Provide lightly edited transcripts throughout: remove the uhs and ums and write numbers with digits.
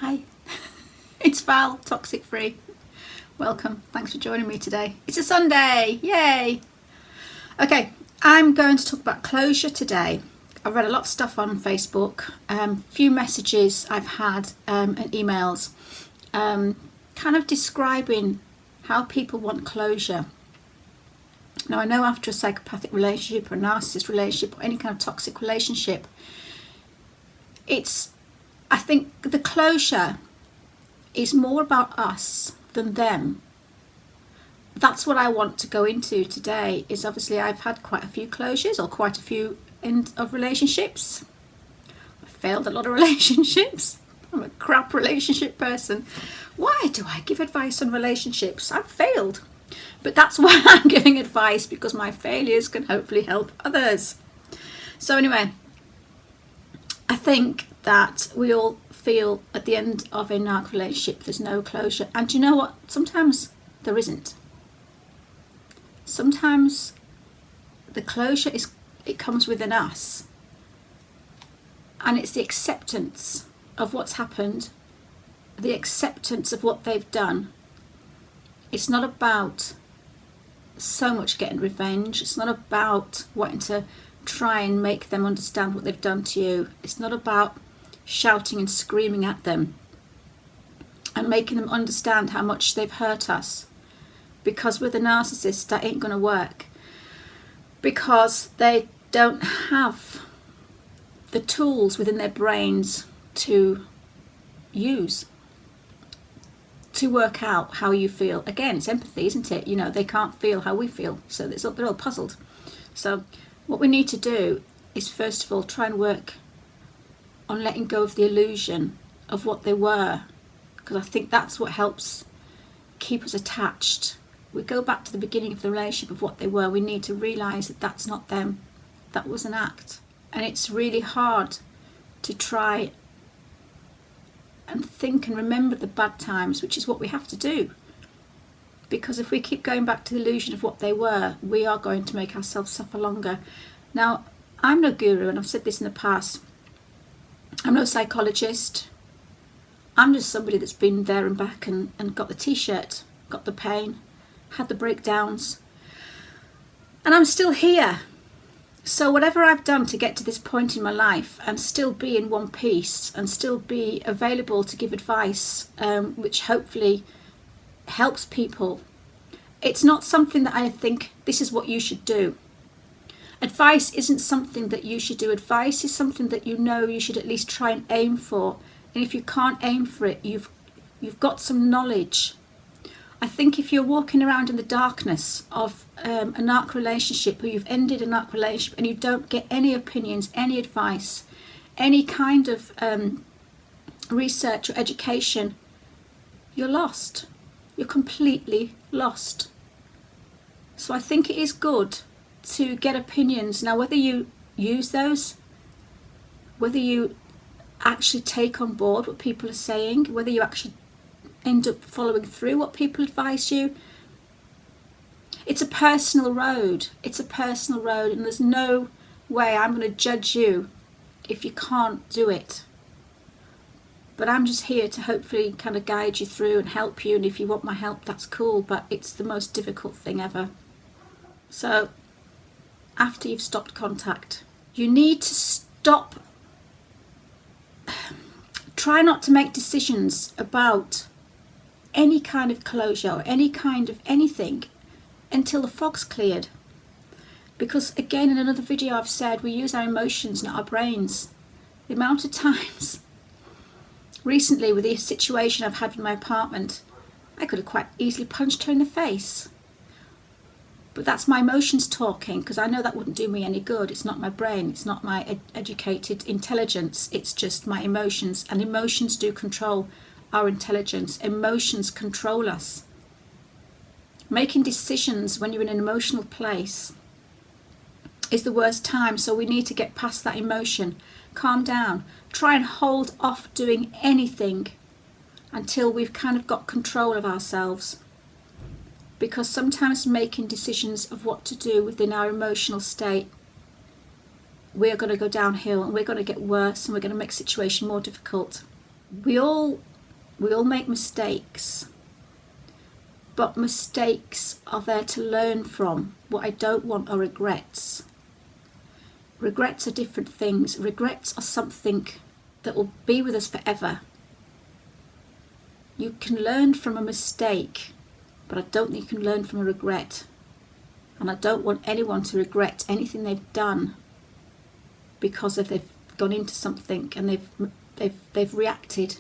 Hi, it's Val, Toxic Free. Welcome, thanks for joining me today. It's a Sunday, yay! Okay, I'm going to talk about closure today. I've read a lot of stuff on Facebook, few messages I've had and emails, kind of describing how people want closure. Now I know after a psychopathic relationship or a narcissist relationship or any kind of toxic relationship, I think the closure is more about us than them. That's what I want to go into today. Is obviously I've had quite a few closures or quite a few end of relationships. I failed a lot of relationships. I'm a crap relationship person. Why do I give advice on relationships? I've failed. But that's why I'm giving advice, because my failures can hopefully help others. So anyway, I think that we all feel at the end of a narc relationship there's no closure. And you know what? Sometimes there isn't. Sometimes the closure comes within us. And it's the acceptance of what's happened, the acceptance of what they've done. It's not about so much getting revenge. It's not about wanting to try and make them understand what they've done to you. It's not about shouting and screaming at them and making them understand how much they've hurt us. Because with a narcissist, that ain't going to work. Because they don't have the tools within their brains to use to work out how you feel. Again, it's empathy, isn't it? You know, they can't feel how we feel, so they're all puzzled. So what we need to do is, first of all, try and work on letting go of the illusion of what they were, because I think that's what helps keep us attached. We go back to the beginning of the relationship of what they were. We need to realise that that's not them. That was an act. And it's really hard to try and think and remember the bad times, which is what we have to do. Because if we keep going back to the illusion of what they were, we are going to make ourselves suffer longer. Now, I'm no guru, and I've said this in the past. I'm no psychologist. I'm just somebody that's been there and back and got the t-shirt, got the pain, had the breakdowns, and I'm still here. So whatever I've done to get to this point in my life and still be in one piece and still be available to give advice, which hopefully helps people, it's not something that I think this is what you should do. Advice isn't something that you should do. Advice is something that you know you should at least try and aim for. And if you can't aim for it, you've got some knowledge. I think if you're walking around in the darkness of a narc relationship, or you've ended a narc relationship and you don't get any opinions, any advice, any kind of research or education, you're lost. You're completely lost. So I think it is good to get opinions. Now, whether you use those, whether you actually take on board what people are saying, whether you actually end up following through what people advise you, it's a personal road. It's a personal road, and there's no way I'm going to judge you if you can't do it. But I'm just here to hopefully kind of guide you through and help you, and if you want my help, that's cool, but it's the most difficult thing ever. So after you've stopped contact, you need to stop. Try not to make decisions about any kind of closure or any kind of anything until the fog's cleared. Because again, in another video I've said, we use our emotions, not our brains. The amount of times recently with the situation I've had in my apartment, I could have quite easily punched her in the face. But that's my emotions talking, because I know that wouldn't do me any good. It's not my brain, it's not my educated intelligence, it's just my emotions. And emotions do control our intelligence. Emotions control us. Making decisions when you're in an emotional place is the worst time, so we need to get past that emotion. Calm down. Try and hold off doing anything until we've kind of got control of ourselves. Because sometimes making decisions of what to do within our emotional state, we're going to go downhill and we're going to get worse and we're going to make the situation more difficult. We all We all make mistakes, but mistakes are there to learn from. What I don't want are regrets. Regrets are different things. Regrets are something that will be with us forever. You can learn from a mistake, but I don't think you can learn from a regret. And I don't want anyone to regret anything they've done because if they've gone into something and they've reacted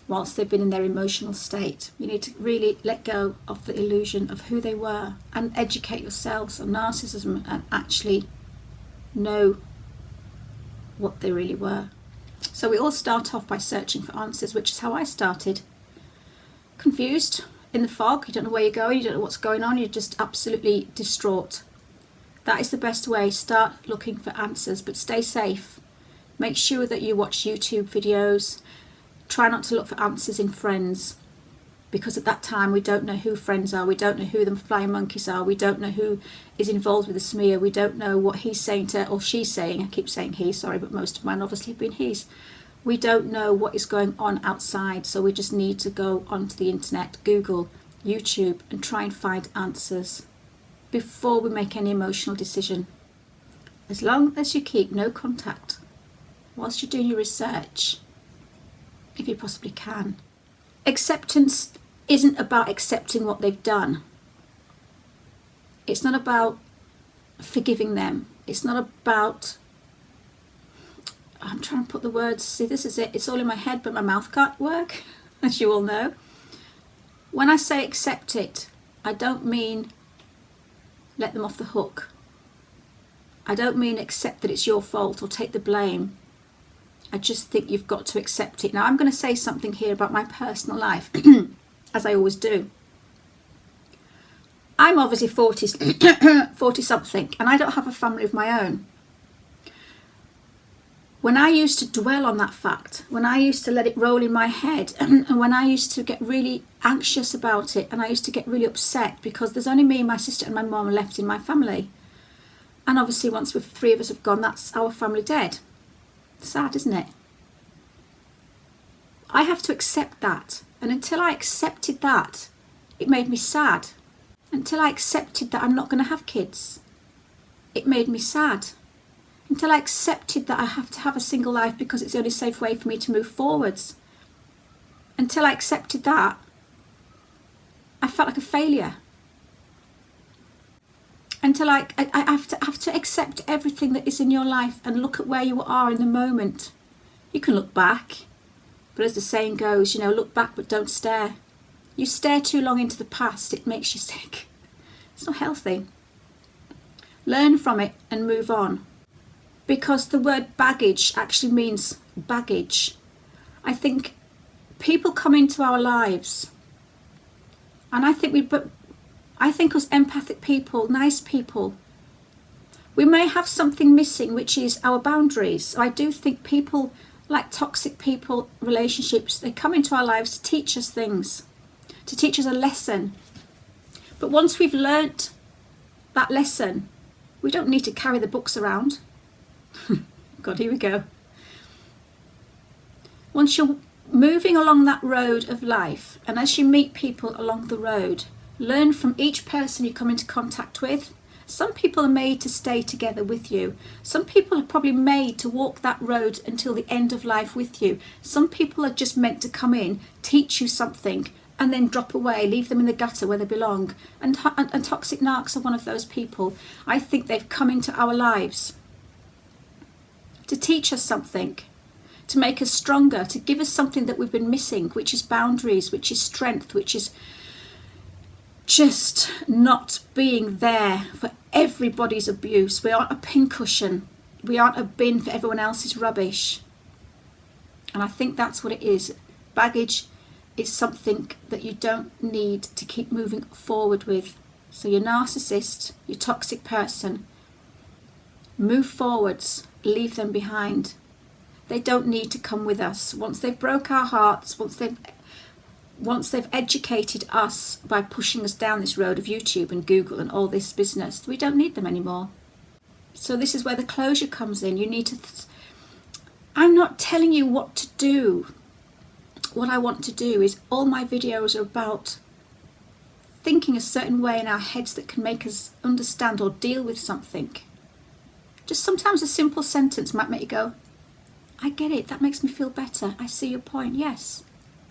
whilst they've been in their emotional state. You need to really let go of the illusion of who they were and educate yourselves on narcissism and actually know what they really were. So we all start off by searching for answers, which is how I started. Confused, in the fog, you don't know where you're going, you don't know what's going on, you're just absolutely distraught. That is the best way. Start looking for answers, but stay safe. Make sure that you watch YouTube videos. Try not to look for answers in friends, because at that time we don't know who friends are, we don't know who the flying monkeys are, we don't know who is involved with the smear, we don't know what he's saying to, or she's saying, I keep saying he, sorry, but most of mine obviously have been he's. We don't know what is going on outside, so we just need to go onto the internet, Google, YouTube, and try and find answers before we make any emotional decision. As long as you keep no contact whilst you're doing your research, if you possibly can. Acceptance isn't about accepting what they've done. It's not about forgiving them. It's not about, I'm trying to put the words, see, this is it, it's all in my head but my mouth can't work, as you all know. When I say accept it, I don't mean let them off the hook. I don't mean accept that it's your fault or take the blame. I just think you've got to accept it. Now I'm going to say something here about my personal life, as I always do. I'm obviously 40 something, and I don't have a family of my own. When I used to dwell on that fact, when I used to let it roll in my head, and when I used to get really anxious about it, and I used to get really upset because there's only me, my sister and my mum left in my family. And obviously once the three of us have gone, that's our family dead. Sad, isn't it? I have to accept that. And until I accepted that, it made me sad. Until I accepted that I'm not going to have kids, it made me sad. Until I accepted that I have to have a single life because it's the only safe way for me to move forwards. Until I accepted that, I felt like a failure. Until I have to accept everything that is in your life and look at where you are in the moment. You can look back, but as the saying goes, you know, look back but don't stare. You stare too long into the past, it makes you sick. It's not healthy. Learn from it and move on. Because the word baggage actually means baggage. I think people come into our lives, and I think us empathic people, nice people, we may have something missing, which is our boundaries. I do think people, like toxic people, relationships, they come into our lives to teach us things, to teach us a lesson. But once we've learnt that lesson, we don't need to carry the books around. God, here we go. Once you're moving along that road of life, and as you meet people along the road, learn from each person you come into contact with. Some people are made to stay together with you. Some people are probably made to walk that road until the end of life with you. Some people are just meant to come in, teach you something, and then drop away, leave them in the gutter where they belong. And toxic narcs are one of those people. I think they've come into our lives to teach us something, to make us stronger, to give us something that we've been missing, which is boundaries, which is strength, which is just not being there for everybody's abuse. We aren't a pincushion. We aren't a bin for everyone else's rubbish. And I think that's what it is. Baggage is something that you don't need to keep moving forward with. So your narcissist, your toxic person, move forwards, leave them behind. They don't need to come with us. Once they've broke our hearts, once they've educated us by pushing us down this road of YouTube and Google and all this business, we don't need them anymore. So this is where the closure comes in. You need to I'm not telling you what to do. what I want to do is all my videos are about thinking a certain way in our heads that can make us understand or deal with something. Just sometimes a simple sentence might make you go, I get it, that makes me feel better. I see your point, yes,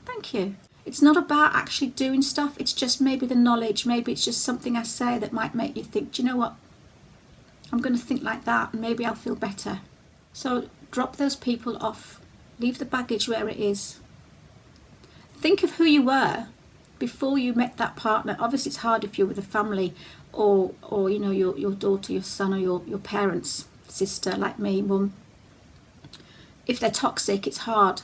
thank you. It's not about actually doing stuff, it's just maybe the knowledge, maybe it's just something I say that might make you think, do you know what, I'm going to think like that and maybe I'll feel better. So drop those people off, leave the baggage where it is. Think of who you were before you met that partner. Obviously it's hard if you're with a family or you know, your daughter, your son, or your parents, sister, like me, mum. If they're toxic, it's hard.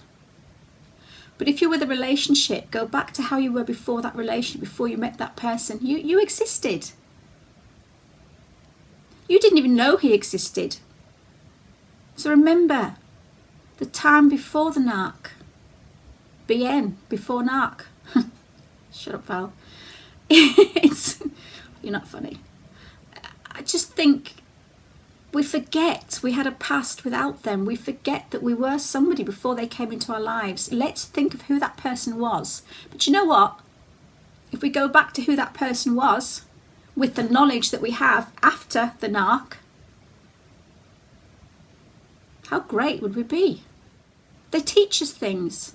But if you're with a relationship, go back to how you were before that relationship, before you met that person. You existed. You didn't even know he existed. So remember the time before the narc. BN, before narc. Shut up, Val. You're not funny. I just think we forget we had a past without them. We forget that we were somebody before they came into our lives. Let's think of who that person was. But you know what? If we go back to who that person was, with the knowledge that we have after the narc, how great would we be? They teach us things.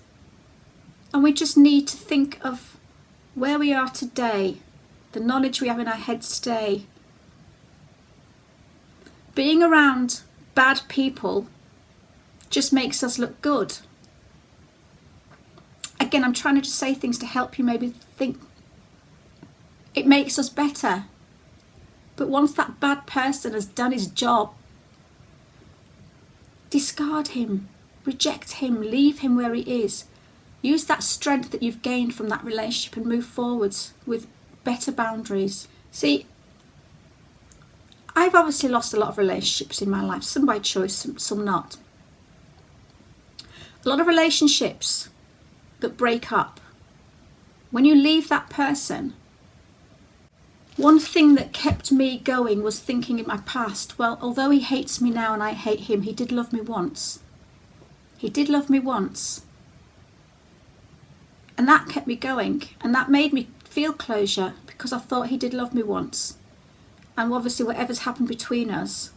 And we just need to think of where we are today, the knowledge we have in our heads today. Being around bad people just makes us look good. Again, I'm trying to just say things to help you maybe think. It makes us better. But once that bad person has done his job, discard him, reject him, leave him where he is. Use that strength that you've gained from that relationship and move forwards with better boundaries. See, I've obviously lost a lot of relationships in my life, some by choice, some not. A lot of relationships that break up. When you leave that person, one thing that kept me going was thinking in my past, well, although he hates me now and I hate him, he did love me once. He did love me once. And that kept me going, and that made me feel closure because I thought he did love me once. And obviously whatever's happened between us,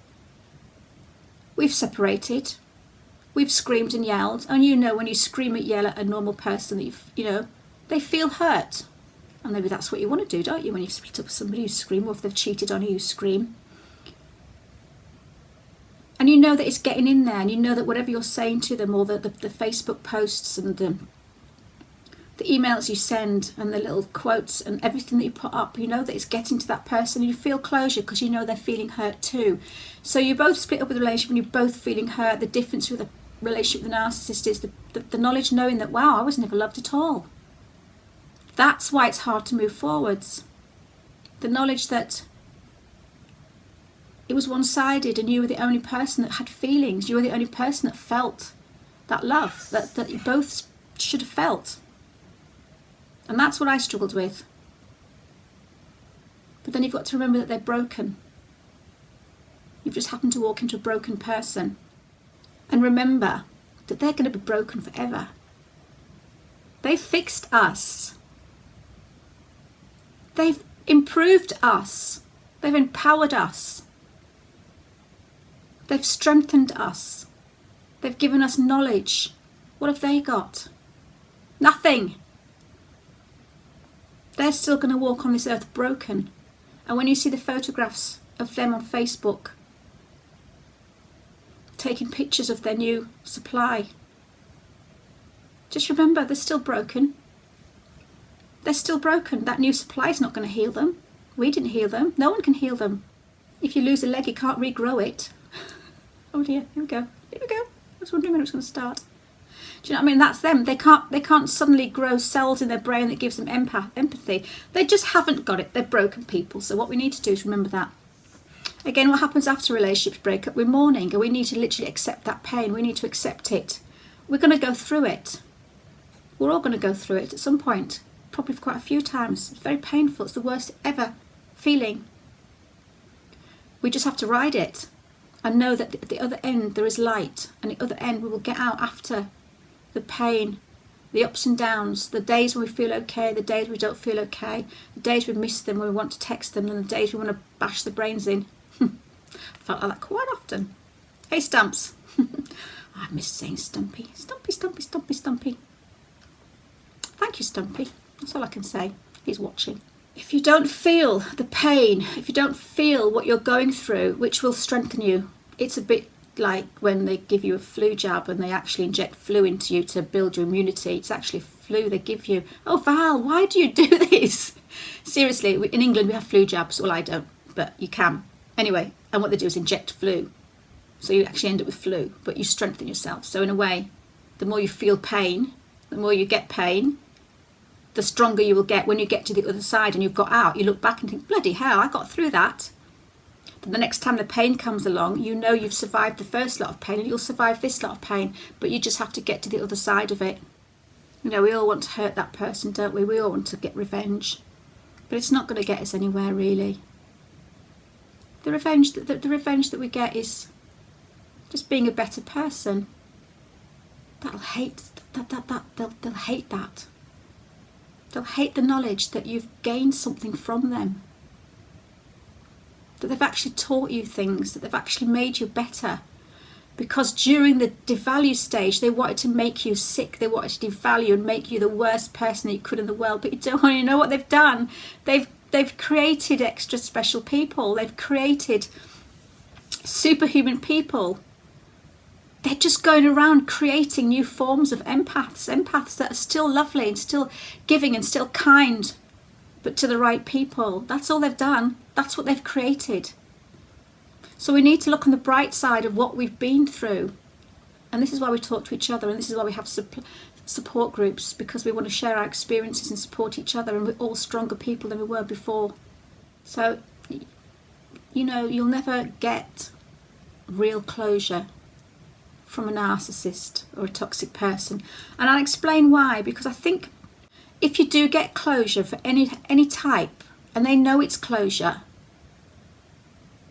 we've separated, we've screamed and yelled, and you know when you scream and yell at a normal person, that you know, they feel hurt. And maybe that's what you want to do, don't you? When you split up with somebody, you scream, or if they've cheated on you, you scream. And you know that it's getting in there, and you know that whatever you're saying to them, or the Facebook posts and the emails you send and the little quotes and everything that you put up, you know that it's getting to that person, and you feel closure because you know they're feeling hurt too. So you both split up with a relationship and you're both feeling hurt. The difference with a relationship with a narcissist is the knowledge, knowing that, wow, I was never loved at all. That's why it's hard to move forwards. The knowledge that it was one-sided and you were the only person that had feelings. You were the only person that felt that love that you both should have felt. And that's what I struggled with. But then you've got to remember that they're broken. You've just happened to walk into a broken person. And remember that they're going to be broken forever. They fixed us. They've improved us. They've empowered us. They've strengthened us. They've given us knowledge. What have they got? Nothing. They're still going to walk on this earth broken. And when you see the photographs of them on Facebook, taking pictures of their new supply, just remember they're still broken. They're still broken. That new supply is not going to heal them. We didn't heal them. No one can heal them. If you lose a leg, you can't regrow it. Oh dear, here we go. Here we go. I was wondering when it was going to start. Do you know what I mean? That's them. They can't suddenly grow cells in their brain that gives them empathy. They just haven't got it. They're broken people. So what we need to do is remember that. Again, what happens after relationships break up? We're mourning, and we need to literally accept that pain. We need to accept it. We're going to go through it. We're all going to go through it at some point. Probably quite a few times. It's very painful. It's the worst ever feeling. We just have to ride it and know that at the other end there is light, and at the other end we will get out after the pain The ups and downs, the days when we feel okay, the days we don't feel okay, the days we miss them when we want to text them, and the days we want to bash the brains in. I felt like that quite often. Hey Stumps. I miss saying Stumpy. Stumpy, Stumpy, Stumpy, Stumpy. Thank you, Stumpy. That's all I can say. He's watching. If you don't feel the pain, if you don't feel what you're going through, which will strengthen you, it's a bit like when they give you a flu jab and they actually inject flu into you to build your immunity. It's actually flu they give you. Oh, Val, why do you do this? Seriously, in England we have flu jabs. Well, I don't, but you can. Anyway, and what they do is inject flu. So you actually end up with flu, but you strengthen yourself. So in a way, the more you feel pain, the more you get pain, the stronger you will get when you get to the other side and you've got out. You look back and think, bloody hell, I got through that. Then the next time the pain comes along, you know you've survived the first lot of pain and you'll survive this lot of pain, but you just have to get to the other side of it. You know, we all want to hurt that person, don't we? We all want to get revenge, but it's not going to get us anywhere, really. The revenge that we get is just being a better person. They'll hate that. They'll hate the knowledge that you've gained something from them, that they've actually taught you things, that they've actually made you better. Because during the devalue stage, they wanted to make you sick. They wanted to devalue and make you the worst person that you could in the world. But you don't want to know what they've done. They've created extra special people. They've created superhuman people. They're just going around creating new forms of empaths that are still lovely and still giving and still kind, but to the right people. That's all they've done. That's what they've created. So we need to look on the bright side of what we've been through. And this is why we talk to each other, and this is why we have support groups, because we want to share our experiences and support each other, and we're all stronger people than we were before. So, you know, you'll never get real closure from a narcissist or a toxic person. And I'll explain why, because I think if you do get closure for any type, and they know it's closure,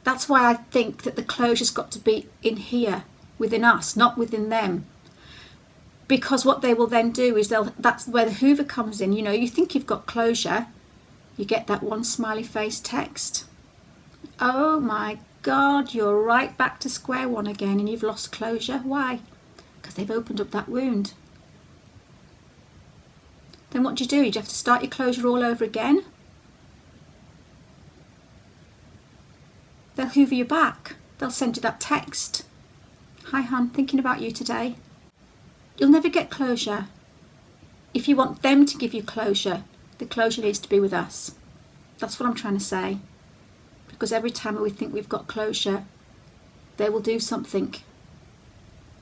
that's why I think that the closure's got to be in here, within us, not within them. Because what they will then do is that's where the Hoover comes in. You know, you think you've got closure, you get that one smiley face text. Oh my God, you're right back to square one again, and you've lost closure. Why? Because they've opened up that wound. Then what do? You have to start your closure all over again. They'll hoover you back. They'll send you that text. Hi hon, thinking about you today. You'll never get closure. If you want them to give you closure, the closure needs to be with us. That's what I'm trying to say. Because every time we think we've got closure, they will do something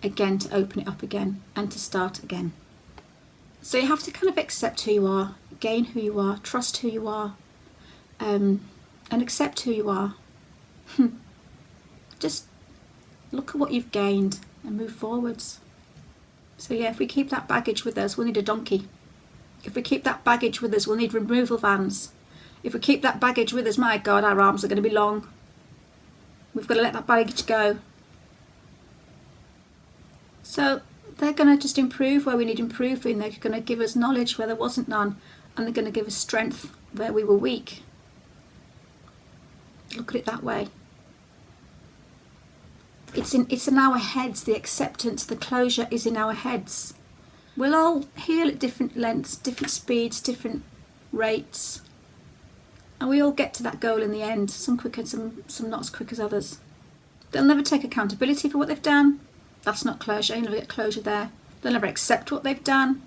again to open it up again and to start again. So you have to kind of accept who you are, gain who you are, trust who you are, and accept who you are. Just look at what you've gained and move forwards. So yeah, if we keep that baggage with us, we'll need a donkey. If we keep that baggage with us, we'll need removal vans. If we keep that baggage with us, my God, our arms are going to be long. We've got to let that baggage go. So they're going to just improve where we need improving. They're going to give us knowledge where there wasn't none, and they're going to give us strength where we were weak. Look at it that way. It's in our heads. The acceptance, the closure is in our heads. We'll all heal at different lengths, different speeds, different rates. And we all get to that goal in the end, some quicker, some not as quick as others. They'll never take accountability for what they've done. That's not closure. You'll never get closure there. They'll never accept what they've done.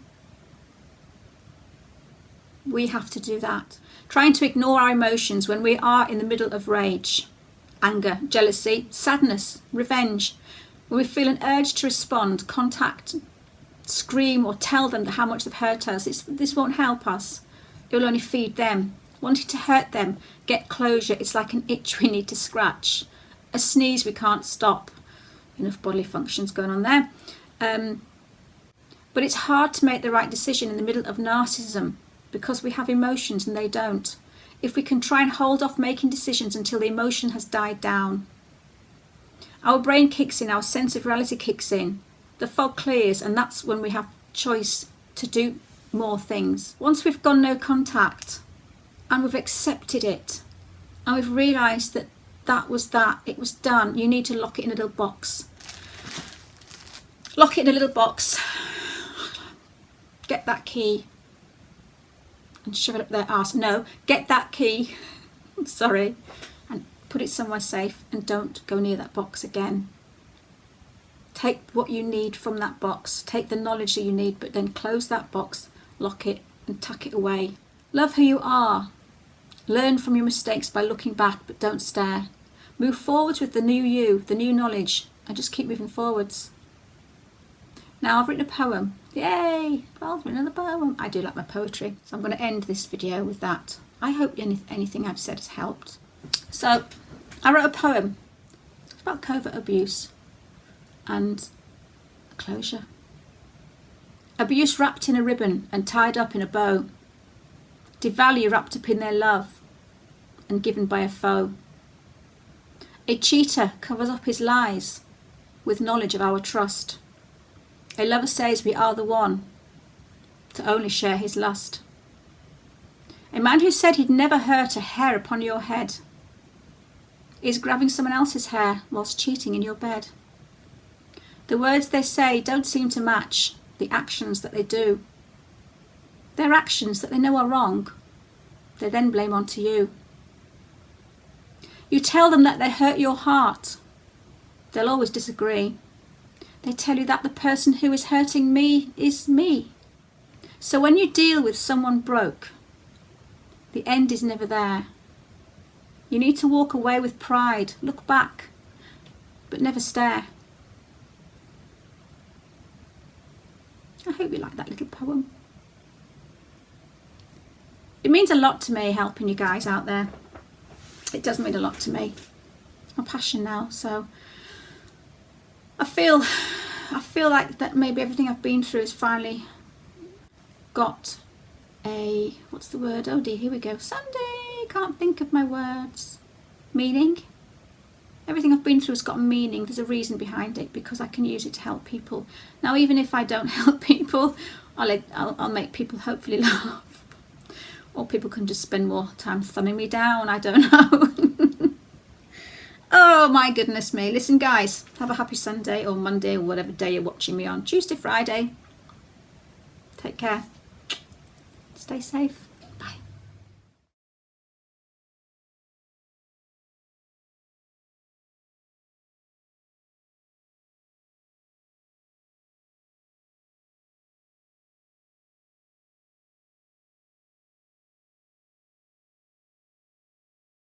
We have to do that. Trying to ignore our emotions when we are in the middle of rage, anger, jealousy, sadness, revenge. When we feel an urge to respond, contact, scream or tell them how much they've hurt us, this won't help us. It will only feed them. Wanting to hurt them, get closure, it's like an itch we need to scratch. A sneeze we can't stop. Enough bodily functions going on there. But it's hard to make the right decision in the middle of narcissism because we have emotions and they don't. If we can try and hold off making decisions until the emotion has died down. Our brain kicks in, our sense of reality kicks in. The fog clears, and that's when we have choice to do more things. Once we've gone no contact and we've accepted it and we've realised that it was done, you need to lock it in a little box. Lock it in a little box, get that key and shove it up their arse. No, get that key, sorry, and put it somewhere safe and don't go near that box again. Take what you need from that box, take the knowledge that you need, but then close that box, lock it and tuck it away. Love who you are. Learn from your mistakes by looking back, but don't stare. Move forwards with the new you, the new knowledge, and just keep moving forwards. Now I've written a poem. Yay! Well, I've written another poem. I do like my poetry, so I'm going to end this video with that. I hope anything I've said has helped. So, I wrote a poem. It's about covert abuse and closure. Abuse wrapped in a ribbon and tied up in a bow. Devalue wrapped up in their love and given by a foe. A cheater covers up his lies with knowledge of our trust. A lover says we are the one to only share his lust. A man who said he'd never hurt a hair upon your head is grabbing someone else's hair whilst cheating in your bed. The words they say don't seem to match the actions that they do. Their actions that they know are wrong, they then blame onto you. You tell them that they hurt your heart. They'll always disagree. They tell you that the person who is hurting me is me. So when you deal with someone broke, the end is never there. You need to walk away with pride, look back, but never stare. I hope you like that little poem. It means a lot to me helping you guys out there. It does mean a lot to me. It's my passion now, so I feel like that maybe everything I've been through has finally got a, what's the word? Oh dear, here we go. Sunday, can't think of my words. Meaning. Everything I've been through has got a meaning. There's a reason behind it because I can use it to help people. Now, even if I don't help people, I'll make people hopefully laugh. Or people can just spend more time thumbing me down. I don't know. Oh my goodness me. Listen guys, have a happy Sunday or Monday or whatever day you're watching me on. Tuesday, Friday. Take care. Stay safe.